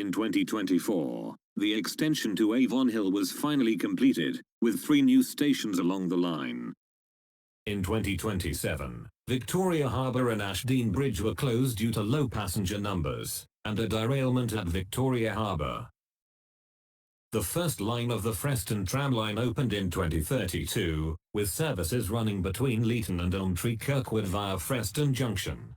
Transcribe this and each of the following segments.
In 2024, the extension to Avon Hill was finally completed, with 3 new stations along the line. In 2027, Victoria Harbour and Ashdean Bridge were closed due to low passenger numbers, and a derailment at Victoria Harbour. The first line of the Preston tramline opened in 2032, with services running between Leeton and Elmtree Kirkwood via Preston Junction.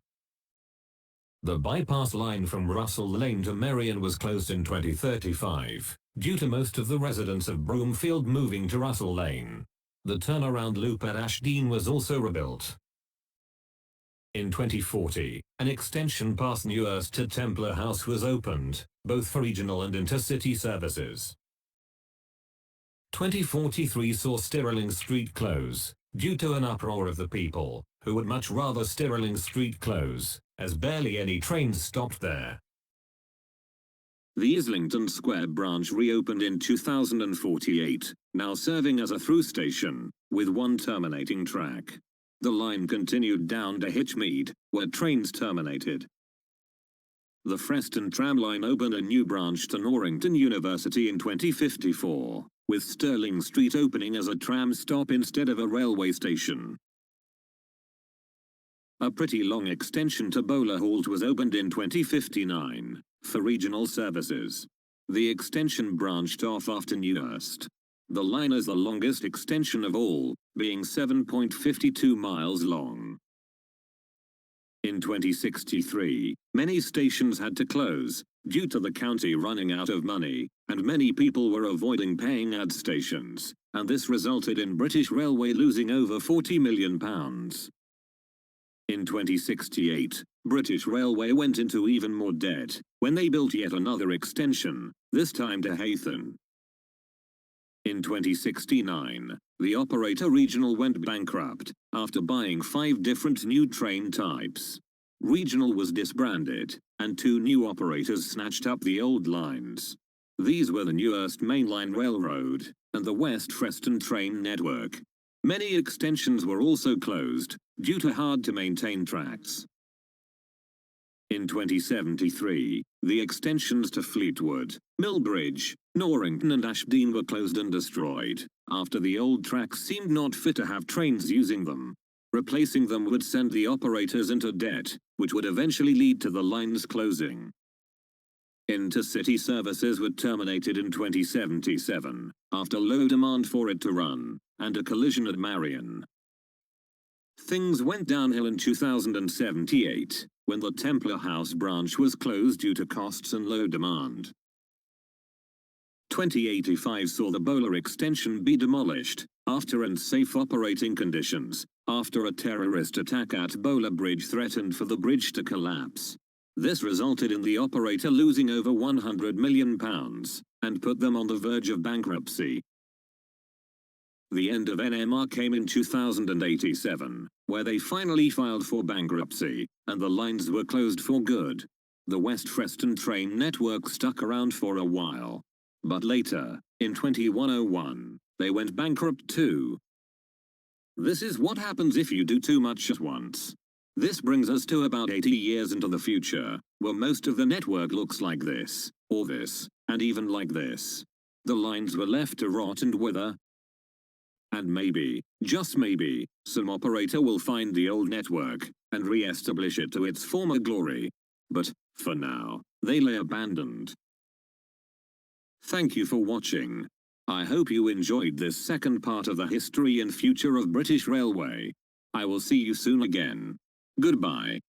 The bypass line from Russell Lane to Merion was closed in 2035, due to most of the residents of Broomfield moving to Russell Lane. The turnaround loop at Ashdean was also rebuilt. In 2040, an extension past Newhurst to Templar House was opened, both for regional and intercity services. 2043 saw Stirling Street close, due to an uproar of the people, who would much rather Stirling Street close, as barely any trains stopped there. The Islington Square branch reopened in 2048, now serving as a through station, with 1 terminating track. The line continued down to Hitchmead, where trains terminated. The Preston tramline opened a new branch to Norrington University in 2054, with Stirling Street opening as a tram stop instead of a railway station. A pretty long extension to Bowler Halt was opened in 2059, for regional services. The extension branched off after Newhurst. The line is the longest extension of all, being 7.52 miles long. In 2063, many stations had to close, due to the county running out of money, and many people were avoiding paying at stations, and this resulted in British Railway losing over £40 million. In 2068, British Railway went into even more debt, when they built yet another extension, this time to Hayton. In 2069, the operator Regional went bankrupt, after buying 5 different new train types. Regional was disbanded, and 2 new operators snatched up the old lines. These were the Newhurst Mainline Railroad, and the West Preston Train Network. Many extensions were also closed, due to hard-to-maintain tracks. In 2073, the extensions to Fleetwood, Millbridge, Norrington and Ashdean were closed and destroyed, after the old tracks seemed not fit to have trains using them. Replacing them would send the operators into debt, which would eventually lead to the lines closing. Intercity services were terminated in 2077, after low demand for it to run, and a collision at Marion. Things went downhill in 2078, when the Templar House branch was closed due to costs and low demand. 2085 saw the Bowler extension be demolished, after unsafe operating conditions, after a terrorist attack at Bowler Bridge threatened for the bridge to collapse. This resulted in the operator losing over £100 million, and put them on the verge of bankruptcy. The end of NMR came in 2087, where they finally filed for bankruptcy, and the lines were closed for good. The West Preston train network stuck around for a while. But later, in 2101, they went bankrupt too. This is what happens if you do too much at once. This brings us to about 80 years into the future, where most of the network looks like this, or this, and even like this. The lines were left to rot and wither. And maybe, just maybe, some operator will find the old network, and re-establish it to its former glory. But, for now, they lay abandoned. Thank you for watching. I hope you enjoyed this second part of the history and future of British Railway. I will see you soon again. Goodbye.